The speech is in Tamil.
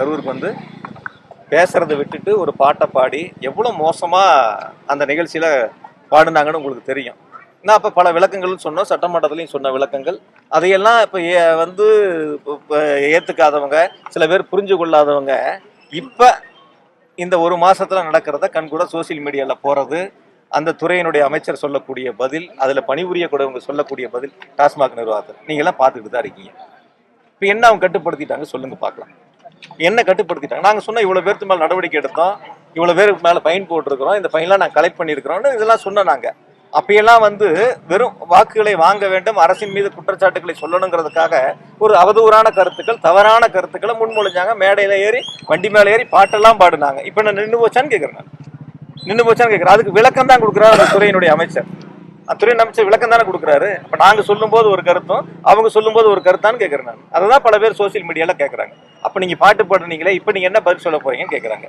கரூருக்கு வந்து பேசுறதை விட்டுட்டு ஒரு பாட்டை பாடி எவ்வளோ மோசமாக அந்த நிகழ்ச்சியில் பாடினாங்கன்னு உங்களுக்கு தெரியும். நான் அப்போ பல விளக்கங்கள்னு சொன்னோம், சட்டமன்றத்துலையும் சொன்ன விளக்கங்கள். அதையெல்லாம் இப்போ வந்து ஏற்றுக்காதவங்க, சில பேர் புரிஞ்சு கொள்ளாதவங்க இப்போ இந்த ஒரு மாசத்துல நடக்கிறத கண்கூட சோசியல் மீடியாவில் போகிறது, அந்த துறையினுடைய அமைச்சர் சொல்லக்கூடிய பதில், அதில் பணிபுரியக்கூடியவங்க சொல்லக்கூடிய பதில், டாஸ்மாக் நிர்வாகத்தில் நீங்கள்லாம் பார்த்துக்கிட்டு தான் இருக்கீங்க. இப்போ என்ன அவங்க கட்டுப்படுத்திட்டாங்க சொல்லுங்க பார்க்கலாம். என்ன கட்டுப்படுத்திட்டாங்க? நாங்கள் சொன்ன இவ்வளோ பேருக்கு மேலே நடவடிக்கை எடுத்தோம், இவ்வளோ பேருக்கு மேலே ஃபைன் போட்டிருக்கிறோம், இந்த ஃபைன்லாம் நாங்கள் கலெக்ட் பண்ணியிருக்கிறோம்னு இதெல்லாம் சொன்னோம். நாங்கள் அப்பையெல்லாம் வந்து வெறும் வாக்குகளை வாங்க வேண்டும், அரசின் மீது குற்றச்சாட்டுகளை சொல்லணுங்கிறதுக்காக ஒரு அவதூறான கருத்துக்கள், தவறான கருத்துக்களை முன்மொழிஞ்சாங்க. மேடையில் ஏறி வண்டி மேலே ஏறி பாட்டெல்லாம் பாடுனாங்க. இப்போ நான் நின்று போச்சான்னு கேட்குறேன். நின்று போச்சான்னு கேட்குறேன். அதுக்கு விளக்கம் தான் கொடுக்குறாரு அந்த துறையினுடைய அமைச்சர். துறையின் அமைச்சர் விளக்கம் தானே கொடுக்குறாரு. அப்போ நாங்கள் சொல்லும்போது ஒரு கருத்தும் அவங்க சொல்லும்போது ஒரு கருத்தான்னு கேட்குறேன் நான். அதை தான் பல பேர் சோசியல் மீடியாவில் கேட்குறாங்க. அப்போ நீங்கள் பாட்டு பாடுனீங்களே, இப்போ நீங்கள் என்ன பதில் சொல்ல போறீங்கன்னு கேட்குறாங்க.